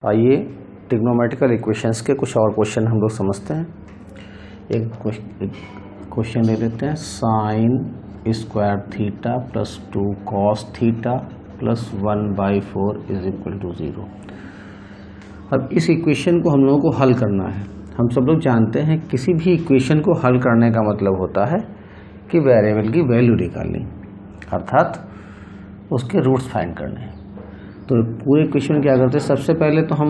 आइए trigonometrical equations के कुछ और क्वेश्चन हम लोग समझते हैं। एक क्वेश्चन ले लेते हैं, sine square theta plus 2 cos theta plus 1/4 is equal to 0। अब इस इक्वेशन को हम लोगों को हल करना है। हम सब लोग जानते हैं किसी भी इक्वेशन को हल करने का मतलब होता है कि वेरिएबल की वैल्यू निकालनी, अर्थात उसके रूट्स फाइंड करने हैं। तो पूरे इक्वेशन क्या करते हैं, सबसे पहले तो हम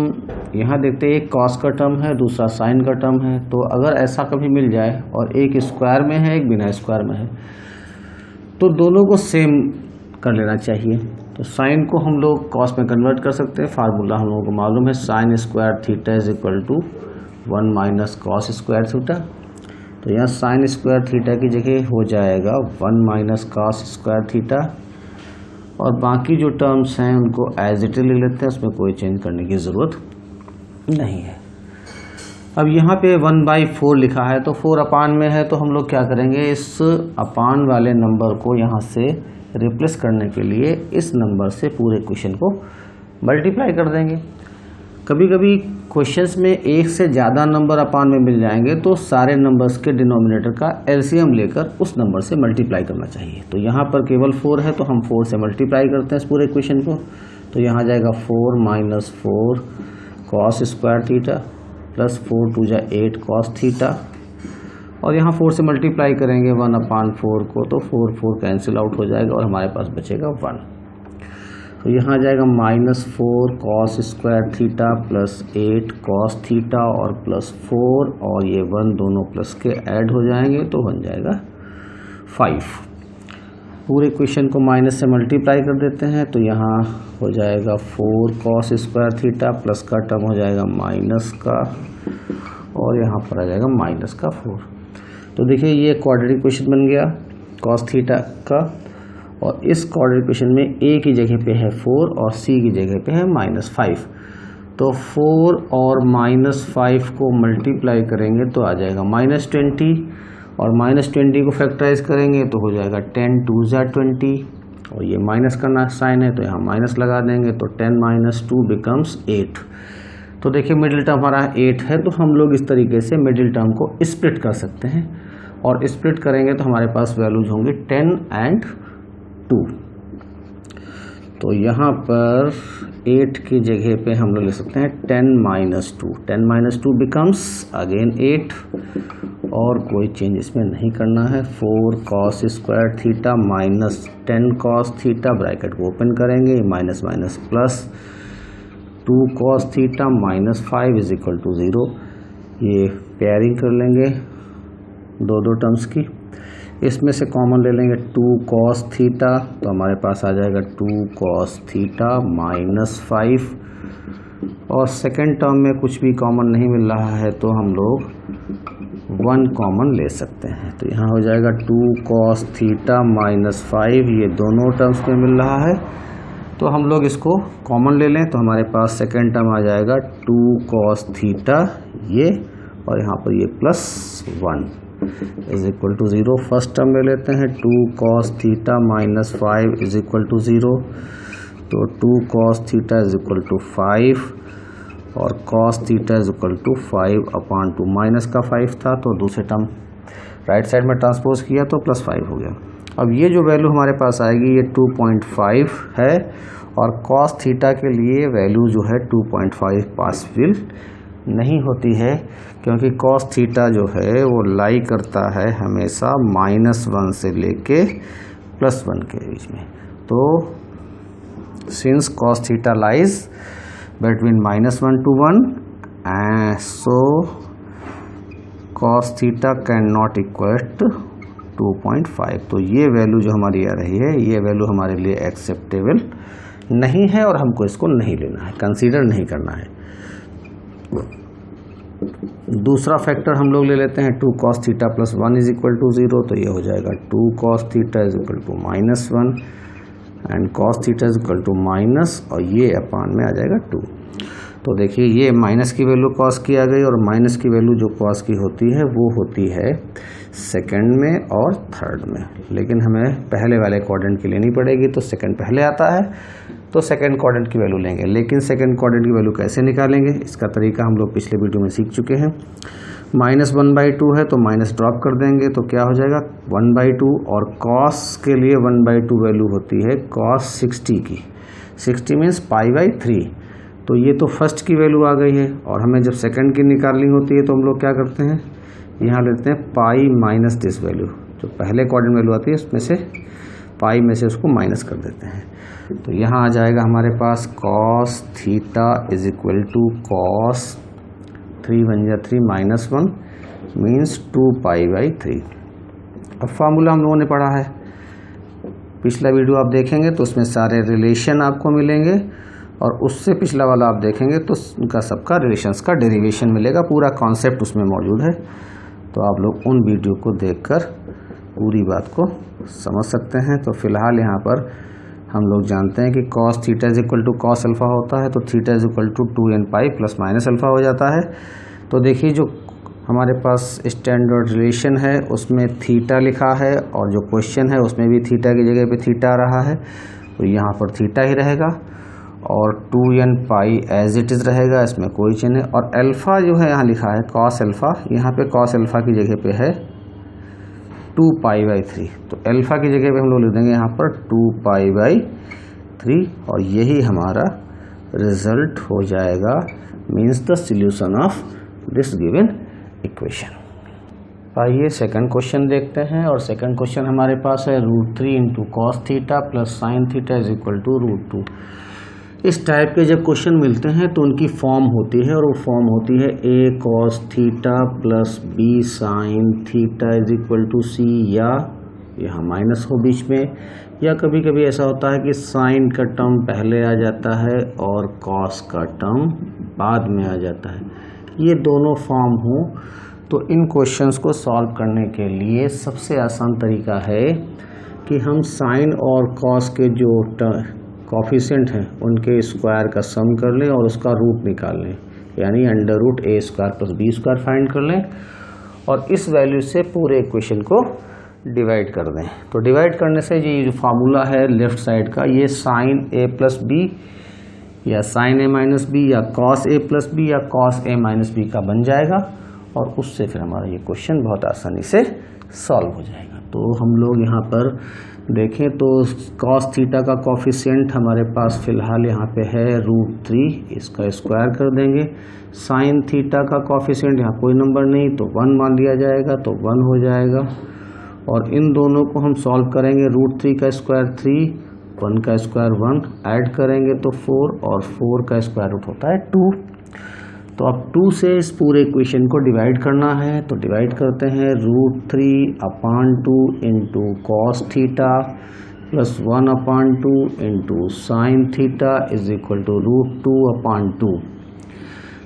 यहाँ देखते हैं एक कॉस का टर्म है, दूसरा साइन का टर्म है। तो अगर ऐसा कभी मिल जाए और एक स्क्वायर में है एक बिना स्क्वायर में है तो दोनों को सेम कर लेना चाहिए। तो साइन को हम लोग कॉस में कन्वर्ट कर सकते हैं, फार्मूला हम लोगों को मालूम है, sine square theta is equal to 1 minus cos square theta. तो यहाँ साइन स्क्वायर थीटा की जगह हो जाएगा 1 माइनस कॉस स्क्वायर थीटा, और बाकी जो टर्म्स हैं उनको एज इट इज लिख लेते हैं, उसमें कोई चेंज करने की ज़रूरत नहीं है। अब यहाँ पे 1/4 लिखा है तो 4 अपान में है, तो हम लोग क्या करेंगे, इस अपान वाले नंबर को यहाँ से रिप्लेस करने के लिए इस नंबर से पूरे क्वेश्चन को मल्टीप्लाई कर देंगे। कभी कभी क्वेश्चंस में एक से ज़्यादा नंबर अपान में मिल जाएंगे तो सारे नंबर्स के डिनोमिनेटर का एलसीएम लेकर उस नंबर से मल्टीप्लाई करना चाहिए। तो यहाँ पर केवल 4 है तो हम 4 से मल्टीप्लाई करते हैं इस पूरे क्वेश्चन को। तो यहाँ जाएगा 4 minus 4 cos square theta plus 4 2 जा 8 कॉस थीटा, और यहाँ 4 से मल्टीप्लाई करेंगे 1/4 को, तो 4 कैंसिल आउट हो जाएगा और हमारे पास बचेगा 1। तो यहाँ जाएगा -4 cos square theta plus 8 cos theta और प्लस 4, और ये 1 दोनों प्लस के ऐड हो जाएंगे तो बन जाएगा 5। पूरे क्वेश्चन को माइनस से मल्टीप्लाई कर देते हैं तो यहाँ हो जाएगा 4 कॉस स्क्वायर थीटा प्लस का टर्म हो जाएगा माइनस का, और यहाँ पर आ जाएगा माइनस का 4। तो देखिए ये क्वाड्रेटिक इक्वेशन बन गया कॉस थीटा का, और इस क्वाड्रेटिक इक्वेशन में a की जगह पे है 4 और c की जगह पे है -5। तो 4 और -5 को मल्टीप्लाई करेंगे तो आ जाएगा -20, और -20 को फैक्टराइज करेंगे तो हो जाएगा 10 2 जा 20, और ये माइनस का साइन है तो यहाँ माइनस लगा देंगे, तो 10 - 2 बिकम्स 8। तो देखिए मिडिल टर्म हमारा 8 है, तो हम लोग इस तरीके से मिडिल टर्म को स्प्लिट कर सकते हैं, और स्प्लिट करेंगे तो हमारे पास वैल्यूज होंगी 10 और 2। तो यहाँ पर 8 की जगह पे हम लोग ले सकते हैं 10 - 2। 10 - 2 बिकम्स अगेन 8, और कोई चेंज इसमें नहीं करना है। 4 cos square theta minus 10 cos theta, bracket को ओपन करेंगे, minus minus plus 2 cos theta -5 is equal to 0। ये पेयरिंग कर लेंगे दो टर्म्स की, इसमें से कॉमन ले लेंगे 2 कॉस थीटा, तो हमारे पास आ जाएगा 2 कॉस थीटा -5, और सेकेंड टर्म में कुछ भी कॉमन नहीं मिल रहा है तो हम लोग 1 कॉमन ले सकते हैं। तो यहाँ हो जाएगा 2 कॉस थीटा -5, ये दोनों टर्म्स में मिल रहा है तो हम लोग इसको कॉमन ले लें, तो हमारे पास सेकेंड टर्म आ जाएगा 2 कॉस थीटा ये, और यहाँ पर ये +1 is equal to 0। First term ले लेते हैं 2 cos theta -5 is equal to 0, तो 2 cos theta is equal to 5, और cos theta is equal to 5/2, minus का 5 था तो दूसरे टर्म राइट साइड में ट्रांसपोज किया तो +5 हो गया। अब ये जो वैल्यू हमारे पास आएगी ये 2.5 है, और कॉस थीटा के लिए वैल्यू जो है 2.5 पॉसिबल नहीं होती है, क्योंकि कॉस थीटा जो है वो लाई करता है हमेशा -1 से लेके +1 के बीच में। तो since cos theta lies between -1 to 1, so cos theta can not equal 2.5। तो ये वैल्यू जो हमारी आ रही है ये वैल्यू हमारे लिए एक्सेप्टेबल नहीं है, और हमको इसको नहीं लेना है, कंसीडर नहीं करना है। दूसरा फैक्टर हम लोग ले लेते हैं 2 cos theta plus 1 is equal to 0, तो ये हो जाएगा 2 cos theta is equal to -1 and cos theta is equal to minus, और ये अपान में आ जाएगा 2। तो देखिए ये माइनस की वैल्यू कॉस की आ गई, और माइनस की वैल्यू जो कॉस की होती है वो होती है सेकंड में और थर्ड में, लेकिन हमें पहले वाले क्वाड्रेंट की लेनी पड़ेगी, तो सेकंड पहले आता है तो सेकंड क्वाड्रेंट की वैल्यू लेंगे। लेकिन सेकंड क्वाड्रेंट की वैल्यू कैसे निकालेंगे, इसका तरीका हम लोग पिछले वीडियो में सीख चुके हैं। -1/2 है तो माइनस ड्रॉप कर देंगे तो क्या हो जाएगा 1/2, और कॉस के लिए 1/2 वैल्यू होती है कॉस 60 की, 60 मीन्स π/3। तो ये तो फर्स्ट की वैल्यू आ गई है, और हमें जब सेकंड की निकालनी होती है तो हम लोग क्या करते हैं, यहाँ लेते हैं पाई माइनस दिस वैल्यू, जो पहले क्वाड्रेंट वैल्यू आती है उसमें से पाई में से उसको माइनस कर देते हैं। तो यहाँ आ जाएगा हमारे पास cos theta is equal to cos 3 × 3 -1 means 2π/3। अब फार्मूला हम लोगों ने पढ़ा है, पिछला वीडियो आप देखेंगे तो उसमें सारे रिलेशन आपको मिलेंगे, और उससे पिछला वाला आप देखेंगे तो उनका सबका रिलेशंस का डेरिवेशन मिलेगा, पूरा कॉन्सेप्ट उसमें मौजूद है। तो आप लोग उन वीडियो को देखकर पूरी बात को समझ सकते हैं। तो फिलहाल यहाँ पर हम लोग जानते हैं कि cos theta is equal to cos alpha होता है, तो theta is equal to 2nπ ± alpha हो जाता है। तो देखिए जो हमारे पास स्टैंडर्ड रिलेशन है उसमें थीटा लिखा है, और जो क्वेश्चन है उसमें भी थीटा की जगह पे थीटा आ रहा है, तो यहाँ पर थीटा ही रहेगा, और 2nπ एज इट इज़ रहेगा, इसमें कोई चेंज नहीं। और अल्फ़ा जो है यहाँ लिखा है कॉस अल्फ़ा, यहाँ पे कॉस अल्फ़ा की जगह पे है 2π/3, तो अल्फ़ा की जगह पे हम लोग लिख देंगे यहाँ पर 2π/3, और यही हमारा रिजल्ट हो जाएगा, means the solution of this given equation. आइए सेकंड क्वेश्चन देखते हैं, और सेकंड क्वेश्चन हमारे पास है √3 × cos theta plus sine theta is equal to √2। इस टाइप के जब क्वेश्चन मिलते हैं तो उनकी फॉर्म होती है, और वो फॉर्म होती है a cos theta plus b sine theta is equal to c, या यहाँ माइनस हो बीच में, या कभी कभी ऐसा होता है कि साइन का टर्म पहले आ जाता है और cos का टर्म बाद में आ जाता है, ये दोनों फॉर्म हो। तो इन क्वेश्चंस को सॉल्व करने के लिए सबसे आसान तरीका है कि हम साइन और cos के जो कॉफिशेंट हैं उनके स्क्वायर का सम कर लें और उसका रूट निकाल लें, यानी √a² + b² फाइंड कर लें, और इस वैल्यू से पूरे इक्वेशन को डिवाइड कर दें। तो डिवाइड करने से ये जो फार्मूला है लेफ्ट साइड का, ये sin a + b या sin a - b या cos a + b या cos a - b का बन जाएगा, और उससे फिर हमारा ये क्वेश्चन बहुत आसानी से सॉल्व हो जाएगा। तो हम लोग यहाँ पर देखें तो cos थीटा का कॉफिशिएंट हमारे पास फ़िलहाल यहाँ पे है √3, इसका स्क्वायर कर देंगे। साइन थीटा का कॉफिशिएंट यहाँ कोई नंबर नहीं तो 1 मान लिया जाएगा, तो 1 हो जाएगा, और इन दोनों को हम सॉल्व करेंगे। √3 का स्क्वायर 3, 1 का स्क्वायर 1, ऐड करेंगे तो 4, और 4 का स्क्वायर रूट होता है 2। तो अब 2 से इस पूरे इक्वेशन को डिवाइड करना है, तो डिवाइड करते हैं √3/2 into cos theta plus 1/2 into sine theta is equal to √2/2।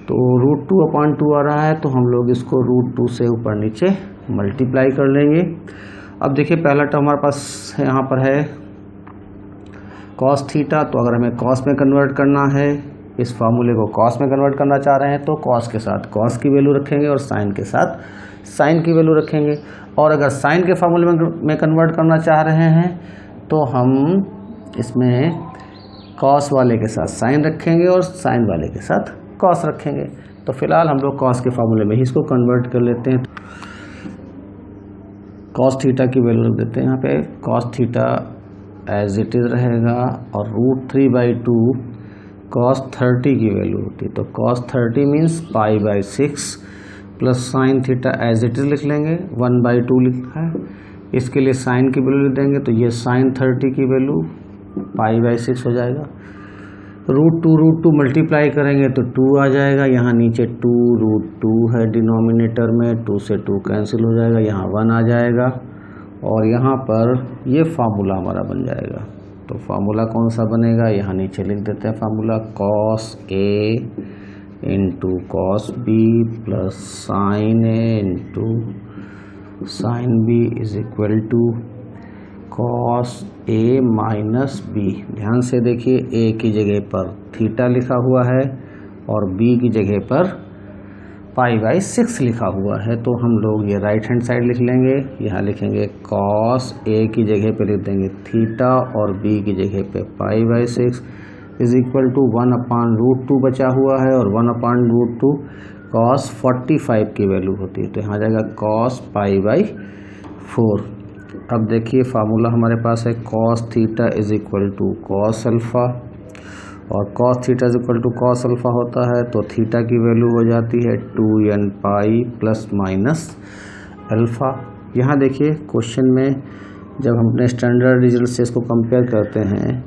तो √2/2 आ रहा है, तो हम लोग इसको √2 से ऊपर नीचे मल्टीप्लाई कर लेंगे। अब देखिए पहला टर्म हमारे पास यहाँ पर है कॉस थीटा, तो अगर हमें कॉस में कन्वर्ट करना है, इस फार्मूले को कॉस में कन्वर्ट करना चाह रहे हैं, तो कॉस के साथ कॉस की वैल्यू रखेंगे और साइन के साथ साइन की वैल्यू रखेंगे। और अगर साइन के फार्मूले में कन्वर्ट करना चाह रहे हैं तो हम इसमें कॉस वाले के साथ साइन रखेंगे और साइन वाले के साथ कॉस रखेंगे। तो फिलहाल हम लोग कॉस के फार्मूले में ही इसको कन्वर्ट कर लेते हैं। कॉस थीटा की वैल्यू रख देते हैं यहाँ पे, cos theta as it is रहेगा, और √3/2 cos 30 की वैल्यू होती है, तो cos 30 means π/6 plus sine theta as it is लिख लेंगे, 1/2 लिखा है, इसके लिए साइन की वैल्यू लिख देंगे, तो ये साइन 30 की वैल्यू π/6 हो जाएगा। √2 मल्टीप्लाई करेंगे तो 2 आ जाएगा, यहाँ नीचे 2√2 है डिनोमिनेटर में, 2 से 2 कैंसिल हो जाएगा, यहाँ 1 आ जाएगा, और यहाँ पर ये फार्मूला हमारा बन जाएगा। तो फार्मूला कौन सा बनेगा, यहाँ नीचे लिख देते हैं formula, cos A into cos B plus sine A into sine B is equal to cos A - B। ध्यान से देखिए A की जगह पर थीटा लिखा हुआ है और b की जगह पर π/6 लिखा हुआ है, तो हम लोग ये राइट हैंड साइड लिख लेंगे। यहाँ लिखेंगे cos a की जगह पे लिख देंगे थीटा और b की जगह पे π/6 इज इक्वल टू 1/√2 बचा हुआ है, और 1/√2 cos 45 की वैल्यू होती है, तो यहाँ जाएगा cos π/4। अब देखिए फार्मूला हमारे पास है cos theta is equal to cos alpha, और cos theta is equal to cos alpha होता है, तो थीटा की वैल्यू हो जाती है 2n pi plus minus alpha. यहाँ देखिए क्वेश्चन में जब हम अपने स्टैंडर्ड रिजल्ट से इसको कंपेयर करते हैं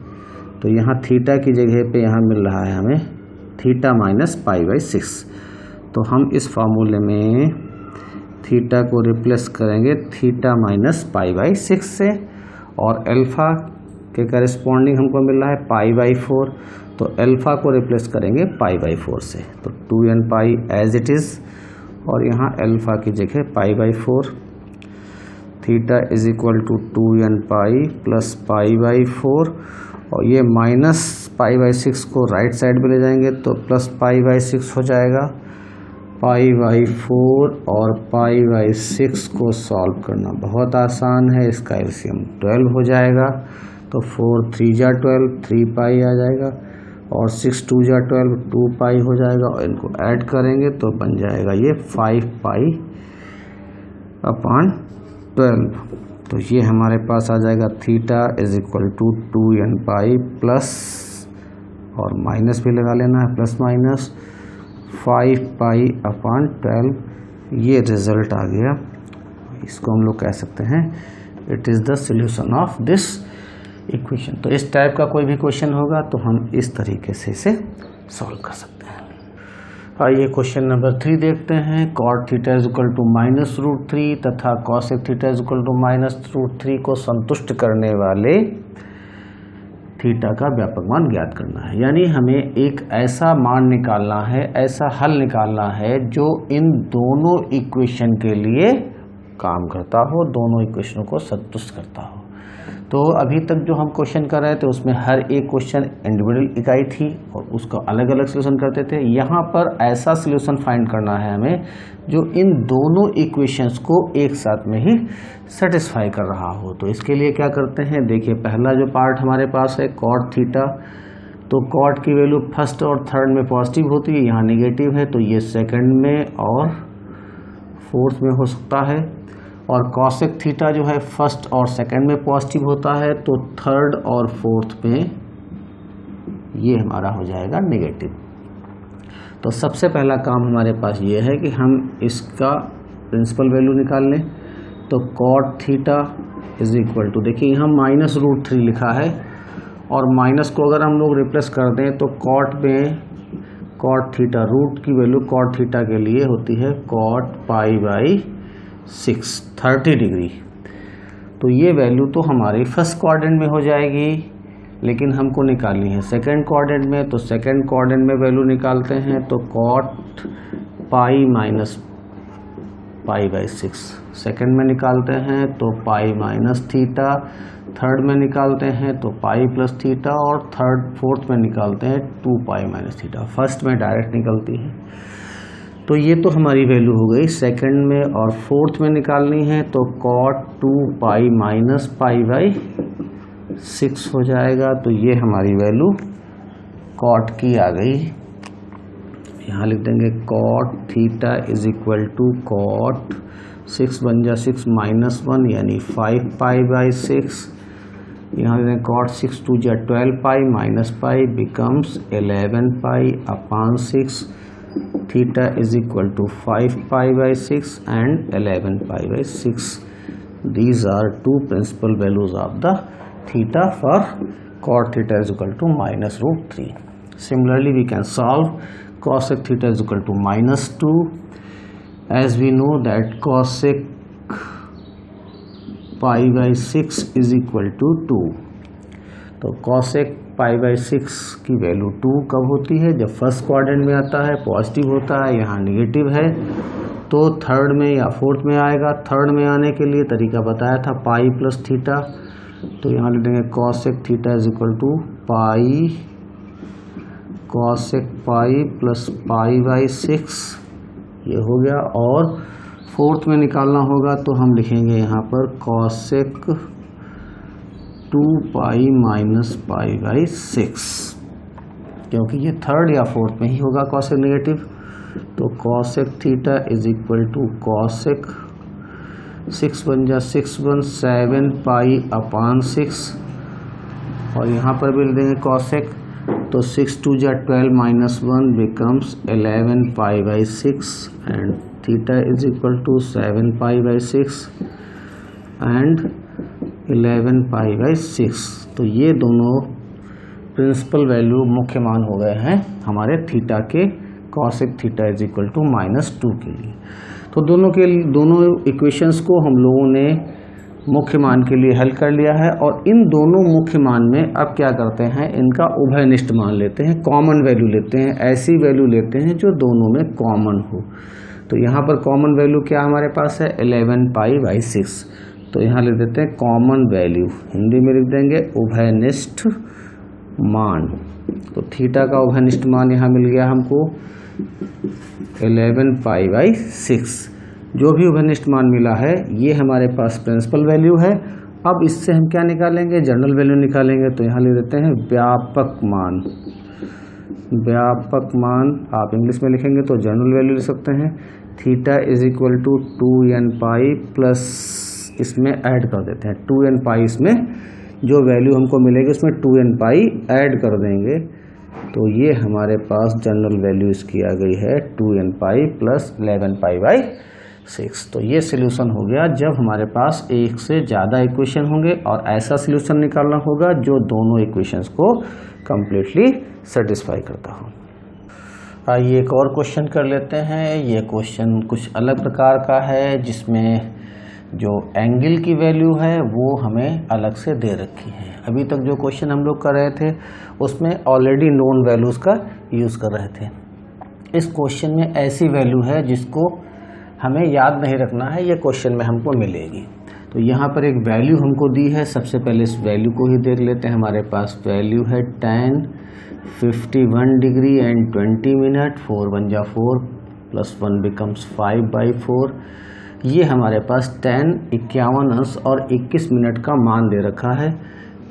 तो यहाँ थीटा की जगह पे यहाँ मिल रहा है हमें थीटा माइनस π/6, तो हम इस फार्मूले में थीटा को रिप्लेस करेंगे थीटा माइनस π/6 से, और अल्फ़ा के करेस्पॉन्डिंग हमको मिल रहा है π/4, तो अल्फ़ा को रिप्लेस करेंगे π/4 से, तो 2n pi as it is, और यहाँ अल्फ़ा की जगह π/4। Theta is equal to 2n pi plus π/4, और ये माइनस π/6 को राइट साइड में ले जाएंगे तो प्लस π/6 हो जाएगा। π/4 और π/6 को सॉल्व करना बहुत आसान है, इसका एलसीएम 12 हो जाएगा, तो 4 3 जा 12, 3 पाई आ जाएगा, और 6 2 जा 12, 2 पाई हो जाएगा, और इनको ऐड करेंगे तो बन जाएगा ये 5 π/12। तो ये हमारे पास आ जाएगा theta is equal to 2n pi plus, और माइनस भी लगा लेना है, प्लस माइनस 5 π/12। ये रिजल्ट आ गया, इसको हम लोग कह सकते हैं it is the solution of this equation. तो इस टाइप का कोई भी क्वेश्चन होगा तो हम इस तरीके से इसे सॉल्व कर सकते हैं। आइए क्वेश्चन नंबर 3 देखते हैं। cot theta is equal to -√3 तथा cosec theta is equal to -√3 को संतुष्ट करने वाले थीटा का व्यापक मान ज्ञात करना है, यानी हमें एक ऐसा मान निकालना है, ऐसा हल निकालना है जो इन दोनों इक्वेशन के लिए काम करता हो, दोनों इक्वेशनों को संतुष्ट करता हो। तो अभी तक जो हम क्वेश्चन कर रहे थे उसमें हर एक क्वेश्चन इंडिविजुअल इकाई थी और उसका अलग अलग सोल्यूशन करते थे। यहाँ पर ऐसा सोल्यूशन फाइंड करना है हमें जो इन दोनों इक्वेशंस को एक साथ में ही सेटिस्फाई कर रहा हो। तो इसके लिए क्या करते हैं, देखिए पहला जो पार्ट हमारे पास है cot थीटा, तो cot की वैल्यू फर्स्ट और थर्ड में पॉजिटिव होती है, यहाँ नेगेटिव है, तो ये सेकंड में और फोर्थ में हो सकता है। और cosec थीटा जो है फर्स्ट और सेकंड में पॉजिटिव होता है, तो थर्ड और फोर्थ में ये हमारा हो जाएगा नेगेटिव। तो सबसे पहला काम हमारे पास ये है कि हम इसका प्रिंसिपल वैल्यू निकाल लें। तो cot theta is equal to, देखिए यहाँ -√3 लिखा है, और माइनस को अगर हम लोग रिप्लेस कर दें तो cot में cot थीटा रूट की वैल्यू cot थीटा के लिए होती है cot π/6 30 डिग्री। तो ये वैल्यू तो हमारी फर्स्ट क्वाड्रेंट में हो जाएगी, लेकिन हमको निकालनी है सेकंड क्वाड्रेंट में। तो सेकंड क्वाड्रेंट में वैल्यू निकालते हैं, तो cot π-π/6 सेकंड में निकालते हैं तो π- थीटा, थर्ड में निकालते हैं तो π+ थीटा, और फोर्थ में निकालते हैं 2π- थीटा। फर्स्ट में डायरेक्ट निकलती है। तो ये तो हमारी वैल्यू हो गई सेकंड में, और फोर्थ में निकालनी है तो cot 2π - π/6 हो जाएगा। तो ये हमारी वैल्यू cot की आ गई। यहाँ लिख देंगे cot theta is equal to cot 6 बन जा 6 -1 यानी 5π/6। यहाँ लिख देंगे cot 6 2 जा 12π - π becomes 11π/6। Theta is equal to 5π/6 and 11π/6. These are two principal values of the theta for cot theta is equal to -√3. Similarly, we can solve cosec theta is equal to -2, as we know that cosec π/6 is equal to 2. तो cosec π/6 की value 2 कब होती है, जब first quadrant में आता है, positive होता है, यहाँ नेगेटिव है, तो थर्ड में या फोर्थ में आएगा। थर्ड में आने के लिए तरीका बताया था π+ थीटा, तो यहाँ लिख देंगे cosec theta is equal to pi cosec pi plus pi by 6 ये हो गया। और फोर्थ में निकालना होगा तो हम लिखेंगे यहाँ पर cosec 2 pi minus pi by 6, क्योंकि ये थर्ड या फोर्थ में ही होगा कॉसेक नेगेटिव। तो cosec theta is equal to cosec 6 बन जा 6 1 7 पाई अपान 6, और यहाँ पर भी लिख देंगे कॉसेक, तो 6 2 जा 12 minus 1 becomes 11 pi by 6 and theta is equal to 7 pi by 6 and 11 pi by 6। तो ये दोनों प्रिंसिपल वैल्यू मुख्य मान हो गए हैं हमारे थीटा के cosec theta is equal to -2 के लिए। तो दोनों इक्वेशंस को हम लोगों ने मुख्य मान के लिए हल कर लिया है, और इन दोनों मुख्य मान में अब क्या करते हैं, इनका उभयनिष्ठ मान लेते हैं, कॉमन वैल्यू लेते हैं, ऐसी वैल्यू लेते हैं जो दोनों में कॉमन हो। तो यहाँ पर कॉमन वैल्यू क्या हमारे पास है 11 पाई बाई 6, तो यहाँ लिख देते हैं कॉमन वैल्यू, हिंदी में लिख देंगे उभयनिष्ठ मान। तो थीटा का उभयनिष्ठ मान यहाँ मिल गया हमको 11 पाई बाई 6। जो भी उभयनिष्ठ मान मिला है ये हमारे पास प्रिंसिपल वैल्यू है। अब इससे हम क्या निकालेंगे, जनरल वैल्यू निकालेंगे। तो यहाँ ले देते हैं व्यापक मान। व्यापक मान आप इंग्लिश में लिखेंगे तो जनरल वैल्यू लिख सकते हैं, theta is equal to 2n pi plus, इसमें ऐड कर देते हैं 2n पाई, इसमें जो वैल्यू हमको मिलेगी उसमें 2n पाई ऐड कर देंगे। तो ये हमारे पास जनरल वैल्यू इसकी आ गई है 2n pi plus 11 pi by 6। तो ये सॉल्यूशन हो गया जब हमारे पास एक से ज़्यादा इक्वेशन होंगे, और ऐसा सॉल्यूशन निकालना होगा जो दोनों इक्वेशंस को कम्प्लीटली सेटिस्फाई करता हो। आइए एक और क्वेश्चन कर लेते हैं। ये क्वेश्चन कुछ अलग प्रकार का है, जिसमें जो एंगल की वैल्यू है वो हमें अलग से दे रखी है। अभी तक जो क्वेश्चन हम लोग कर रहे थे उसमें ऑलरेडी नोन वैल्यूज़ का यूज़ कर रहे थे। इस क्वेश्चन में ऐसी वैल्यू है जिसको हमें याद नहीं रखना है, ये क्वेश्चन में हमको मिलेगी। तो यहाँ पर एक वैल्यू हमको दी है, सबसे पहले इस वैल्यू को ही देख लेते हैं। हमारे पास वैल्यू है tan 51 डिग्री एंड 20 मिनट, 4 1 जा 4 प्लस 1 बिकम्स 5/4। ये हमारे पास tan 51 अंश और 21 मिनट का मान दे रखा है।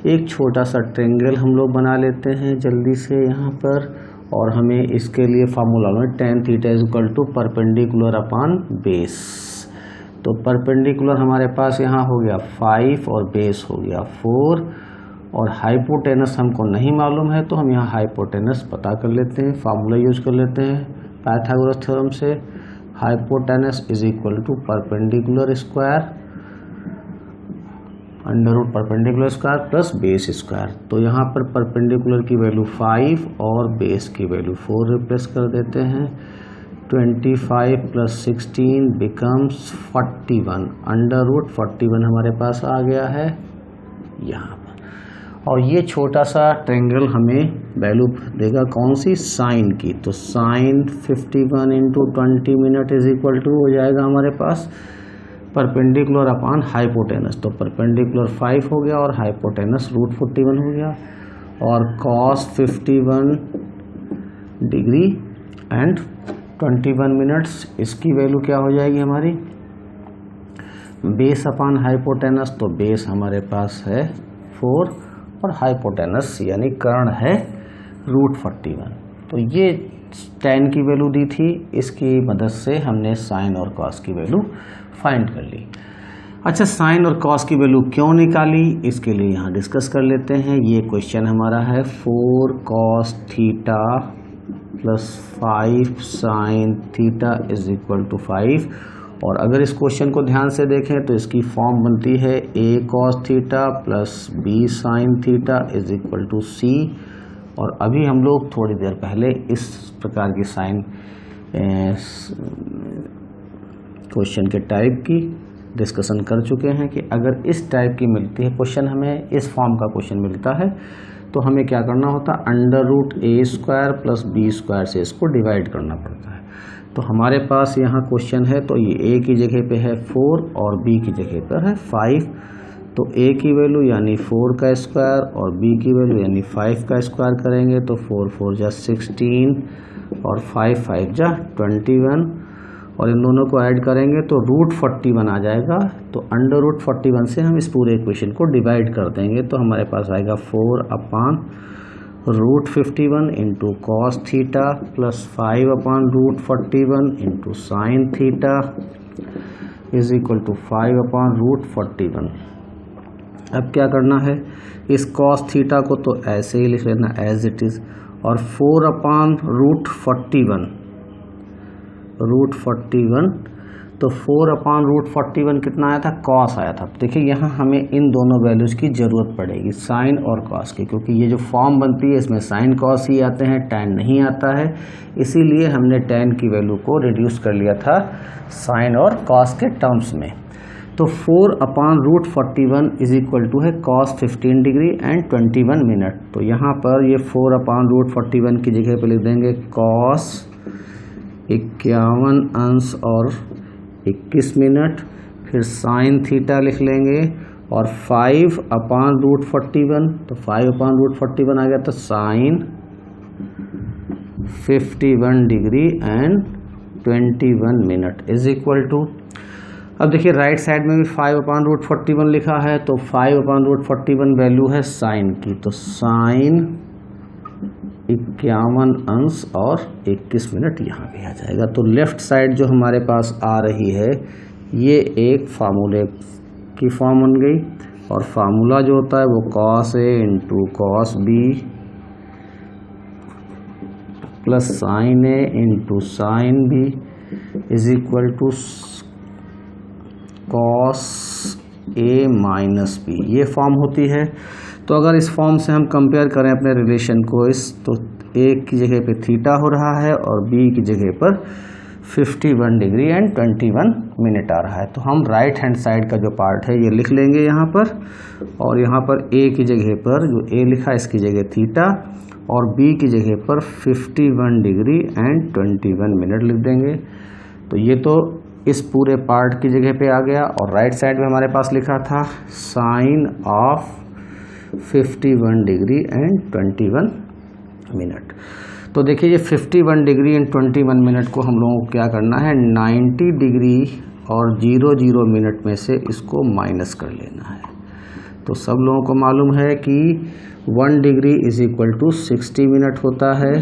एक छोटा सा ट्रायंगल हम लोग बना लेते हैं जल्दी से यहाँ पर, और हमें इसके लिए फार्मूला में tan theta is equal to perpendicular upon base. तो परपेंडिकुलर हमारे पास यहाँ हो गया 5 और बेस हो गया 4, और हाइपोटेनस हमको नहीं मालूम है तो हम यहाँ हाइपोटेनस पता कर लेते हैं, फार्मूला यूज कर लेते हैं पाइथागोरस थ्योरम से। Hypotenuse is equal to perpendicular square under root perpendicular square plus base square. तो यहाँ पर परपेंडिकुलर की वैल्यू 5 और बेस की वैल्यू 4 रिप्लेस कर देते हैं। 25 प्लस 16 बिकम्स 41, अंडर रूट 41 हमारे पास आ गया है यहाँ पर। और ये छोटा सा ट्रायंगल हमें वैल्यू देगा कौन सी, साइन की। तो sine 51 into 20 minute is equal to हो जाएगा हमारे पास परपेंडिकुलर अपान हाइपोटेनस। तो परपेंडिकुलर 5 हो गया और हाइपोटेनस रूट 41 हो गया, और cos 51 डिग्री एंड 21 मिनट्स, इसकी वैल्यू क्या हो जाएगी हमारी, बेस अपान हाइपोटेनस। तो बेस हमारे पास है 4 और हाइपोटेनस यानी कर्ण है रूट 41। तो ये tan की वैल्यू दी थी, इसकी मदद से हमने साइन और cos की वैल्यू फाइंड कर ली। अच्छा, साइन और cos की वैल्यू क्यों निकाली, इसके लिए यहाँ डिस्कस कर लेते हैं। ये क्वेश्चन हमारा है 4 cos theta plus 5 sine theta is equal to 5। और अगर इस क्वेश्चन को ध्यान से देखें तो इसकी फॉर्म बनती है a cos theta plus b sine theta is equal to c। और अभी हम लोग थोड़ी देर पहले इस प्रकार की साइन क्वेश्चन के टाइप की डिस्कशन कर चुके हैं कि अगर इस टाइप की मिलती है क्वेश्चन, हमें इस फॉर्म का क्वेश्चन मिलता है तो हमें क्या करना होता है, under root a square plus b square से इसको डिवाइड करना पड़ता है। तो हमारे पास यहाँ क्वेश्चन है तो ये a की जगह पे है 4 और b की जगह पर है 5। तो a की वैल्यू यानी 4 का स्क्वायर और b की वैल्यू यानी 5 का स्क्वायर करेंगे तो 4 4 जा 16 और 5 5 जा 21 और इन दोनों को ऐड करेंगे तो √41 आ जाएगा। तो अंडर रूट 41 से हम इस पूरे इक्वेशन को डिवाइड कर देंगे तो हमारे पास आएगा 4/√51 into cos theta plus 5/√41 into sine theta is equal to 5/√41। अब क्या करना है, इस कॉस थीटा को तो ऐसे ही लिख लेना एज इट इज़ और 4/√41 तो 4/√41 कितना आया था, कॉस आया था। देखिए यहाँ हमें इन दोनों वैल्यूज़ की ज़रूरत पड़ेगी, साइन और कॉस की, क्योंकि ये जो फॉर्म बनती है इसमें साइन कॉस ही आते हैं, टैन नहीं आता है। इसीलिए हमने टैन की वैल्यू को रिड्यूस कर लिया था साइन और कॉस के टर्म्स में। तो 4/√41 इज इक्वल टू है कॉस 15 डिग्री एंड 21 मिनट। तो यहाँ पर ये 4/√41 की जगह पर लिख देंगे कॉस 51 अंश और 21 मिनट, फिर साइन थीटा लिख लेंगे और 5/√41 तो 5/√41 आ गया तो sine 51 degree and 21 minute is equal to. अब देखिए राइट साइड में भी 5/√41 लिखा है तो 5/√41 वैल्यू है साइन की, तो साइन 51 अंश और 21 मिनट यहाँ भी आ जाएगा। तो लेफ्ट साइड जो हमारे पास आ रही है ये एक फार्मूले की फॉर्म बन गई और फार्मूला जो होता है वो cos A into cos B plus sine A into sine B is equal to cos A minus B, ये फॉर्म होती है। तो अगर इस फॉर्म से हम कंपेयर करें अपने रिलेशन को इस, तो ए की जगह पे थीटा हो रहा है और बी की जगह पर 51 डिग्री एंड 21 मिनट आ रहा है। तो हम राइट हैंड साइड का जो पार्ट है ये लिख लेंगे यहाँ पर, और यहाँ पर ए की जगह पर जो ए लिखा है इसकी जगह थीटा और बी की जगह पर 51 डिग्री एंड 21 मिनट लिख देंगे। तो ये तो इस पूरे पार्ट की जगह पे आ गया और राइट साइड में हमारे पास लिखा था sine of 51 degree and 21 minute. तो देखिए ये 51 डिग्री एंड 21 मिनट को हम लोगों को क्या करना है, 90 डिग्री और 00 मिनट में से इसको माइनस कर लेना है। तो सब लोगों को मालूम है कि 1 degree is equal to 60 minute होता है।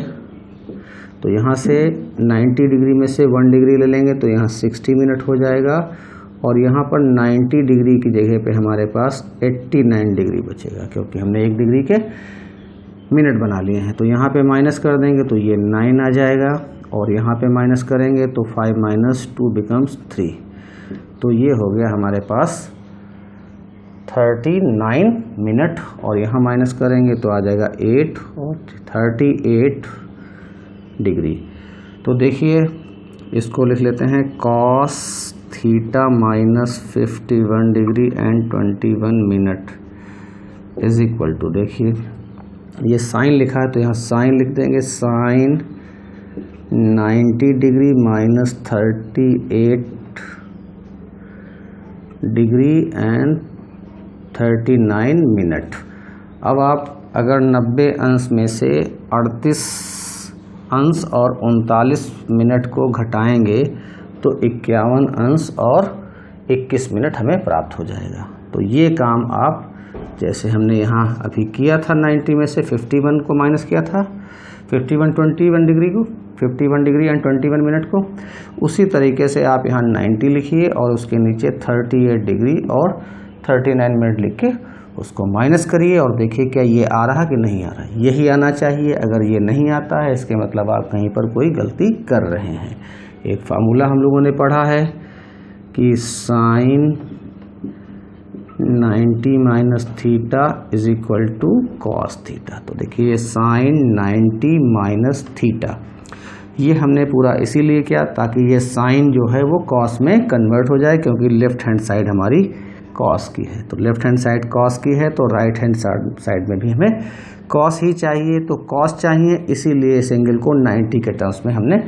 तो यहाँ से 90 डिग्री में से 1 डिग्री ले लेंगे तो यहाँ 60 मिनट हो जाएगा और यहाँ पर 90 डिग्री की जगह पे हमारे पास 89 डिग्री बचेगा, क्योंकि हमने 1 डिग्री के मिनट बना लिए हैं। तो यहाँ पे माइनस कर देंगे तो ये 9 आ जाएगा और यहाँ पे माइनस करेंगे तो 5 - 2 बिकम्स 3। तो ये हो गया हमारे पास 39 मिनट और यहाँ माइनस करेंगे तो आ जाएगा 8 और 38 डिग्री। तो देखिए इसको लिख लेते हैं cos theta minus 51 degree and 21 minute is equal to, देखिए ये साइन लिखा है तो यहाँ साइन लिख देंगे sine 90 degree minus 38 degree and 39 minute. अब आप अगर 90 अंश में से 38 अंश और 39 मिनट को घटाएंगे तो 51 अंश और 21 मिनट हमें प्राप्त हो जाएगा। तो ये काम आप जैसे हमने यहाँ अभी किया था 90 में से 51 को माइनस किया था 21 डिग्री को 51 डिग्री एंड 21 मिनट को, उसी तरीके से आप यहाँ 90 लिखिए और उसके नीचे 38 डिग्री और 39 मिनट लिख के उसको माइनस करिए और देखिए क्या ये आ रहा कि नहीं आ रहा है। यही आना चाहिए। अगर ये नहीं आता है इसके मतलब आप कहीं पर कोई गलती कर रहे हैं। एक फार्मूला हम लोगों ने पढ़ा है कि sine 90 minus theta is equal to cos theta. तो देखिए ये साइन 90 माइनस थीटा ये हमने पूरा इसीलिए किया ताकि ये साइन जो है वो कॉस में कन्वर्ट हो जाए, क्योंकि लेफ्ट हैंड साइड हमारी कॉस की है। तो लेफ्ट हैंड साइड कॉस की है तो राइट हैंड साइड में भी हमें कॉस ही चाहिए। तो कॉस चाहिए इसीलिए इस एंगल को 90 के टर्म्स में हमने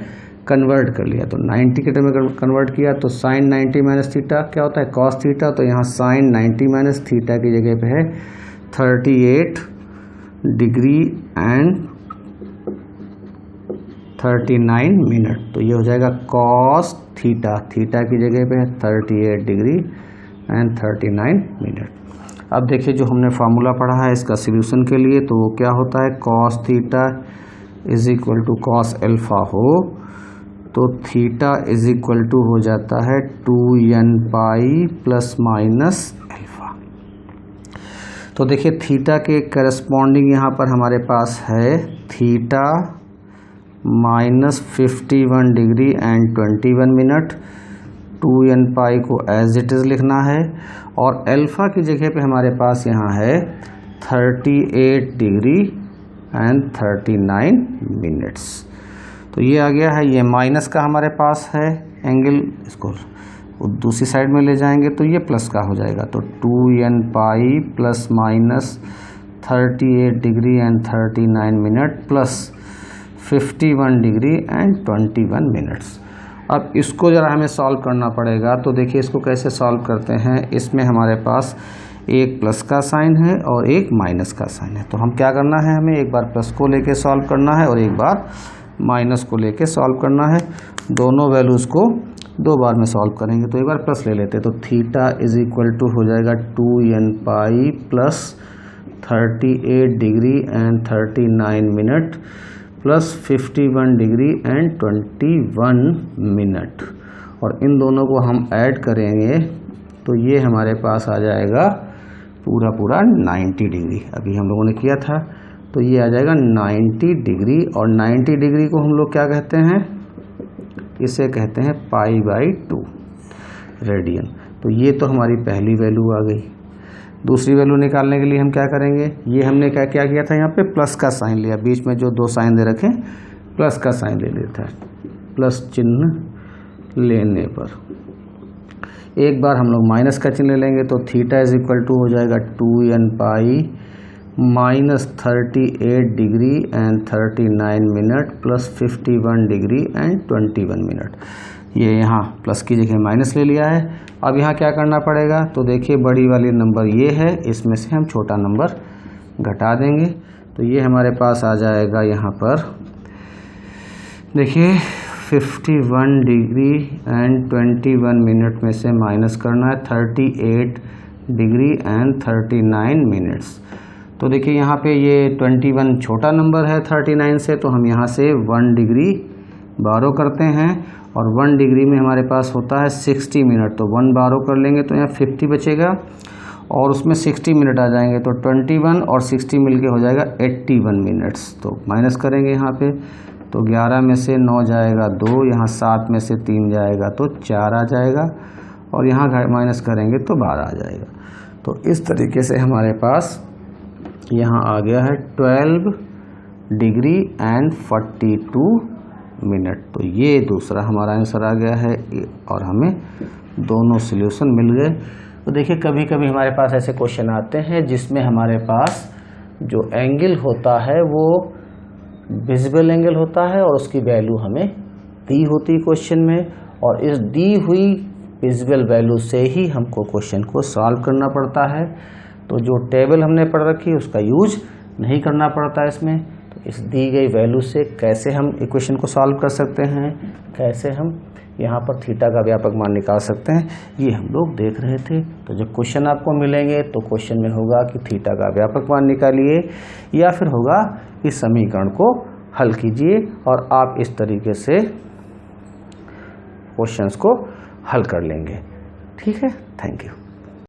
कन्वर्ट कर लिया, तो 90 के टर्म में कन्वर्ट किया तो साइन 90 माइनस थीटा क्या होता है कॉस थीटा, तो यहाँ साइन 90 माइनस थीटा की जगह पे है 38 डिग्री एंड 39 मिनट, तो ये हो जाएगा कॉस थीटा, थीटा की जगह पे है 38 डिग्री एंड 39 मिनट। अब देखिए जो हमने फार्मूला पढ़ा है इसका सॉल्यूशन के लिए, तो वो क्या होता है cos theta is equal to cos alpha हो तो थीटा इज इक्वल टू हो जाता है 2n pi plus minus alpha. तो देखिए थीटा के करस्पॉन्डिंग यहाँ पर हमारे पास है theta minus 51 degree and 21 minute, 2n पाई को एज इट इज़ लिखना है, और एल्फा की जगह पे हमारे पास यहाँ है 38 डिग्री एंड 39 मिनट्स। तो ये आ गया है, ये माइनस का हमारे पास है एंगल, इसको दूसरी साइड में ले जाएंगे तो ये प्लस का हो जाएगा, तो 2n pi plus minus 38 degree and 39 minute plus 51 degree and 21 minutes. अब इसको ज़रा हमें सॉल्व करना पड़ेगा, तो देखिए इसको कैसे सॉल्व करते हैं। इसमें हमारे पास एक प्लस का साइन है और एक माइनस का साइन है, तो हम क्या करना है, हमें एक बार प्लस को लेके सॉल्व करना है और एक बार माइनस को लेके सॉल्व करना है। दोनों वैल्यूज़ को दो बार में सॉल्व करेंगे, तो एक बार प्लस ले लेते हैं, तो थीटा इज इक्वल टू हो जाएगा 2n pi plus 38 degree and 39 minute plus 51 degree and 21 minute, और इन दोनों को हम ऐड करेंगे तो ये हमारे पास आ जाएगा पूरा 90 डिग्री, अभी हम लोगों ने किया था, तो ये आ जाएगा 90 डिग्री, और 90 डिग्री को हम लोग क्या कहते हैं, इसे कहते हैं पाई बाई 2 रेडियन। तो ये तो हमारी पहली वैल्यू आ गई। दूसरी वैल्यू निकालने के लिए हम क्या करेंगे, ये हमने क्या किया था, यहाँ पे प्लस का साइन लिया, बीच में जो दो साइन दे रखे प्लस का साइन ले लेता है, प्लस चिन्ह लेने पर एक बार हम लोग माइनस का चिन्ह ले लेंगे, तो थीटा इज इक्वल टू हो जाएगा 2n pi minus 38 degree and 39 minute plus 51 degree and 21 minute. ये यहाँ प्लस की जगह माइनस ले लिया है। अब यहाँ क्या करना पड़ेगा, तो देखिए बड़ी वाली नंबर ये है, इसमें से हम छोटा नंबर घटा देंगे, तो ये हमारे पास आ जाएगा यहाँ पर देखिए 51 डिग्री एंड 21 मिनट में से माइनस करना है 38 डिग्री एंड 39 मिनट्स। तो देखिए यहाँ पे ये 21 छोटा नंबर है 39 से, तो हम यहाँ से 1 डिग्री बारो करते हैं, और 1 डिग्री में हमारे पास होता है 60 मिनट, तो 1 बारो कर लेंगे तो यहाँ 50 बचेगा, और उसमें 60 मिनट आ जाएंगे, तो 21 और 60 मिलके हो जाएगा 81 मिनट्स। तो माइनस करेंगे यहाँ पे, तो 11 में से 9 जाएगा 2, यहाँ 7 में से 3 जाएगा तो 4 आ जाएगा, और यहाँ माइनस करेंगे तो 12 आ जाएगा। तो इस तरीके से हमारे पास यहाँ आ गया है 12 डिग्री एंड 42 मिनट। तो ये दूसरा हमारा आंसर आ गया है, और हमें दोनों सॉल्यूशन मिल गए। तो देखिए कभी कभी हमारे पास ऐसे क्वेश्चन आते हैं जिसमें हमारे पास जो एंगल होता है वो विजिबल एंगल होता है, और उसकी वैल्यू हमें दी होती है क्वेश्चन में, और इस दी हुई विजिबल वैल्यू से ही हमको क्वेश्चन को सॉल्व करना पड़ता है। तो जो टेबल हमने पढ़ रखी है उसका यूज नहीं करना पड़ता है इसमें। तो इस दी गई वैल्यू से कैसे हम इक्वेशन को सॉल्व कर सकते हैं, कैसे हम यहाँ पर थीटा का व्यापक मान निकाल सकते हैं, ये हम लोग देख रहे थे। तो जब क्वेश्चन आपको मिलेंगे तो क्वेश्चन में होगा कि थीटा का व्यापक मान निकालिए, या फिर होगा कि समीकरण को हल कीजिए, और आप इस तरीके से क्वेश्चंस को हल कर लेंगे। ठीक है, थैंक यू।